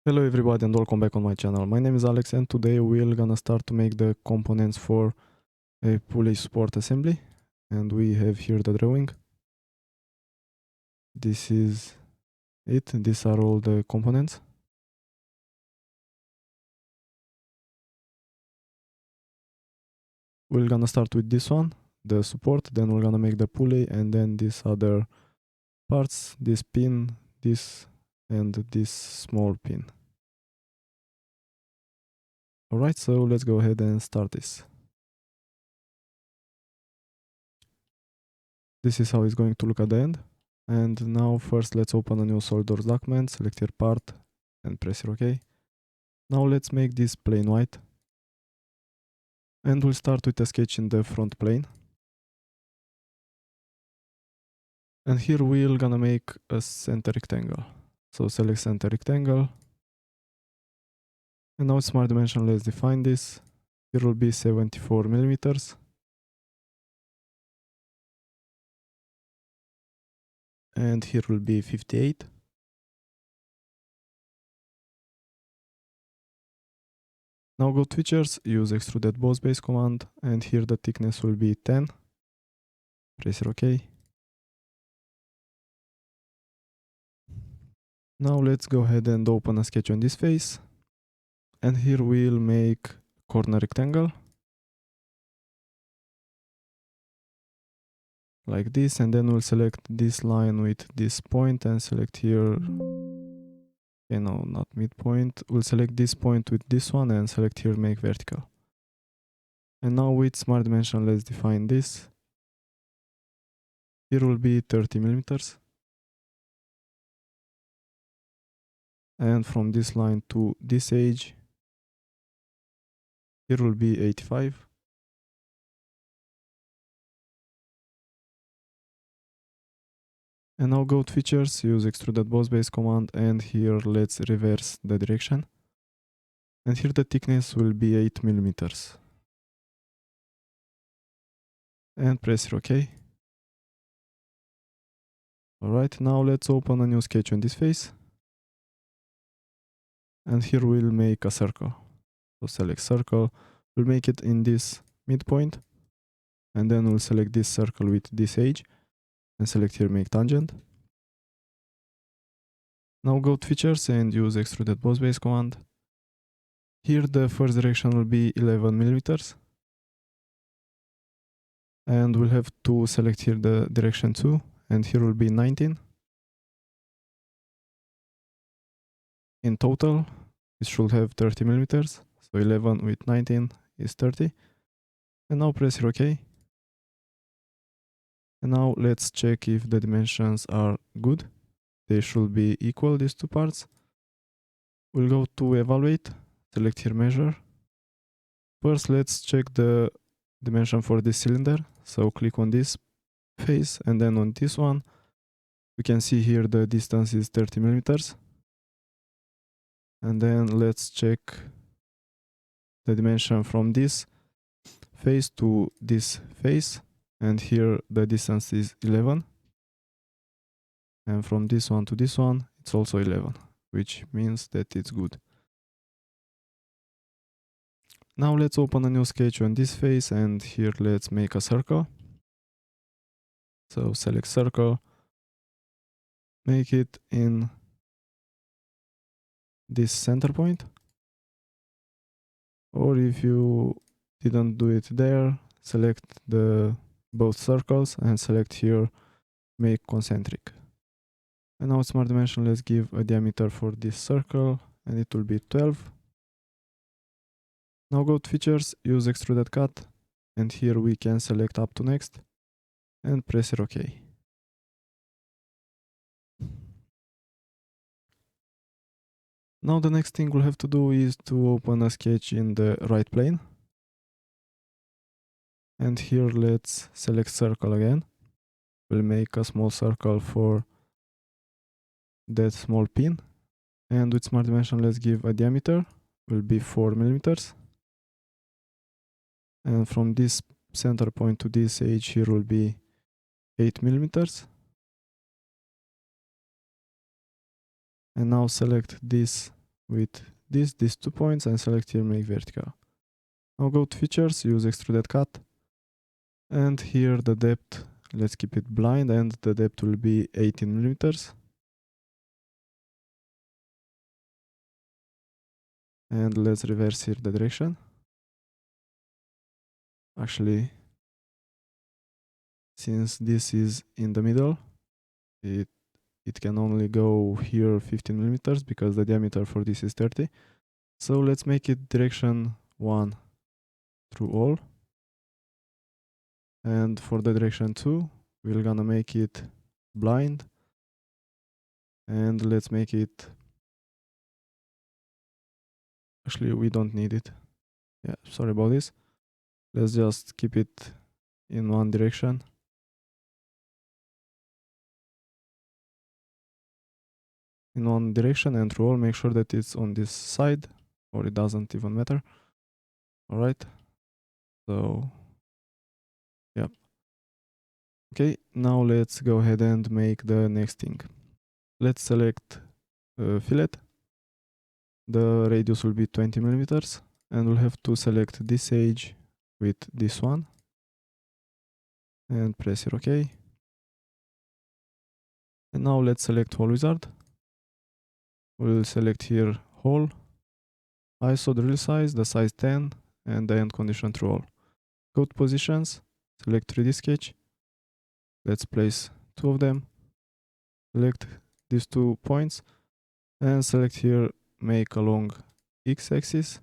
Hello everybody and welcome back on my channel. My name is Alex and today we're gonna start to make the components for a pulley support assembly, and we have here the drawing. This is it. These are all the components. We're gonna start with this one, the support, then we're gonna make the pulley, and then these other parts, this pin, this and this small pin. Alright, so let's go ahead and start this. This is how it's going to look at the end. And now first let's open a new SolidWorks document, select your part and press here OK. Now let's make this plane white. And we'll start with a sketch in the front plane. And here we're gonna make a center rectangle. So select center rectangle. And now smart dimension, let's define this. Here will be 74 millimeters. And here will be 58. Now go to features, use extruded boss base command, and here the thickness will be 10. Press here OK. Now let's go ahead and open a sketch on this face. And here we'll make corner rectangle. Like this, and then we'll select this line with this point and select here, okay, no, not midpoint. We'll select this point with this one and select here make vertical. And now with smart dimension, let's define this. Here will be 30 millimeters. And from this line to this edge, here will be 85. And now go to features, use extruded boss base command, and here let's reverse the direction. And here the thickness will be 8 millimeters. And press here OK. Alright, now let's open a new sketch on this face. And here we'll make a circle. So select circle, we'll make it in this midpoint. And then we'll select this circle with this edge. And select here make tangent. Now go to features and use extruded boss base command. Here the first direction will be 11 millimeters. And we'll have to select here the direction 2, and here will be 19. In total, it should have 30 millimeters. So 11 with 19 is 30. And now press here OK. And now let's check if the dimensions are good. They should be equal, these two parts. We'll go to evaluate, select here measure. First let's check the dimension for this cylinder. So click on this face and then on this one. We can see here the distance is 30 millimeters. And then let's check the dimension from this face to this face. And here the distance is 11. And from this one to this one, it's also 11, which means that it's good. Now let's open a new sketch on this face, and here let's make a circle. So select circle, make it in this center point. Or if you didn't do it there, select both circles and select here make concentric. And now smart dimension, let's give a diameter for this circle, and it will be 12. Now go to features, use extruded cut, and here we can select up to next and press here OK. Now the next thing we'll have to do is to open a sketch in the right plane. And here let's select circle again. We'll make a small circle for that small pin. And with smart dimension, let's give a diameter, will be 4 millimeters. And from this center point to this edge here will be 8 millimeters. And now select this with these 2 points and select here make vertical. Now go to features, use Extruded Cut, and here the depth, let's keep it blind, and the depth will be 18 millimeters. And let's reverse here the direction. Actually, since this is in the middle, it can only go here 15 millimeters because the diameter for this is 30. So let's make it direction 1 through all. And for the direction 2, we're gonna make it blind. And let's make it... Actually, we don't need it. Yeah, sorry about this. Let's just keep it in one direction. In one direction and through all, make sure that it's on this side, or it doesn't even matter. Alright. So, yeah. Okay, now let's go ahead and make the next thing. Let's select fillet. The radius will be 20 millimeters, and we'll have to select this edge with this one and press here OK. And now let's select hole wizard. We'll select here hole, ISO drill size, the size 10, and the end condition through all. Go to positions, select 3D sketch. Let's place 2 of them. Select these 2 points and select here make along x-axis.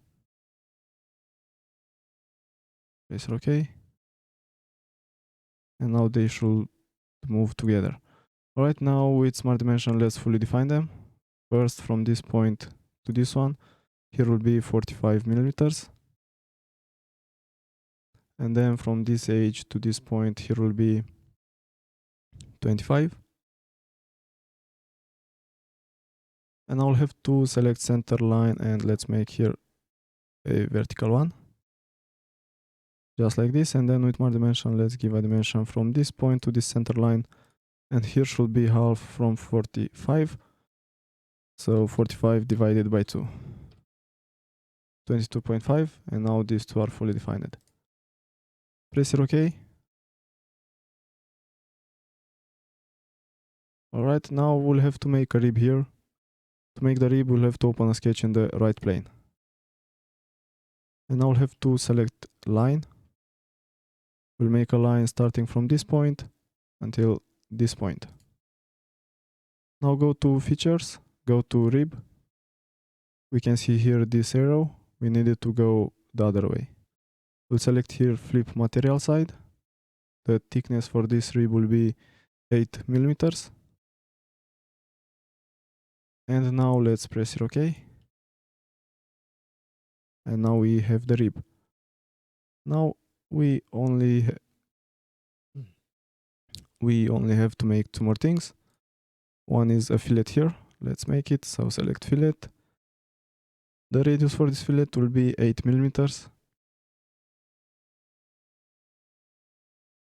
Press OK. And now they should move together. Alright, now with Smart Dimension, let's fully define them. First, from this point to this one, here will be 45 millimeters. And then from this edge to this point, here will be 25. And I'll have to select center line and let's make here a vertical one. Just like this, and then with Smart Dimension, let's give a dimension from this point to this center line. And here should be half from 45. So 45 divided by 2. 22.5, and now these two are fully defined. Press here OK. Alright, now we'll have to make a rib here. To make the rib, we'll have to open a sketch in the right plane. And now we'll have to select line. We'll make a line starting from this point until this point. Now go to features, go to rib. We can see here this arrow. We need it to go the other way. We'll select here flip material side. The thickness for this rib will be 8 millimeters. And now let's press here OK. And now we have the rib. Now we only have to make 2 more things. One is a fillet here. Let's make it. So select fillet. The radius for this fillet will be 8 millimeters.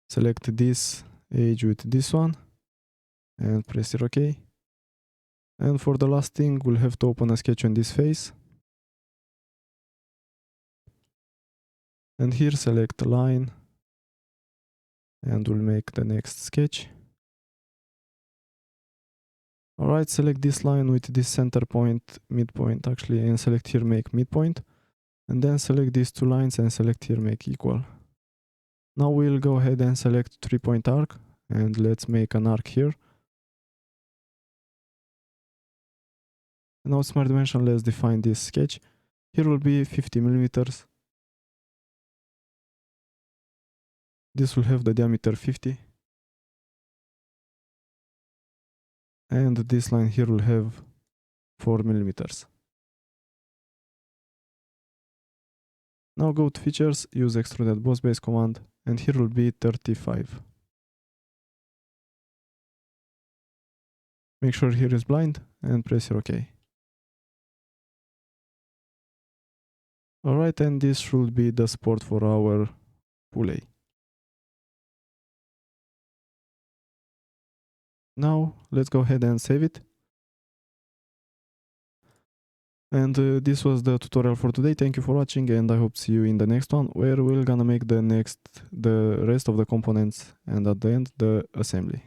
Select this edge with this one and press here OK. And for the last thing, we'll have to open a sketch on this face. And here select line and we'll make the next sketch. Alright, select this line with this center point, midpoint actually, and select here make midpoint. And then select these 2 lines and select here make equal. Now we'll go ahead and select 3-point arc and let's make an arc here. And now Smart Dimension, let's define this sketch. Here will be 50 millimeters. This will have the diameter 50. And this line here will have 4 millimeters. Now go to features, use extruded boss base command, and here will be 35. Make sure here is blind and press here OK. Alright, and this should be the support for our pulley. Now let's go ahead and save it. And this was the tutorial for today. Thank you for watching, and I hope to see you in the next one, where we're gonna make the rest of the components, and at the end the assembly.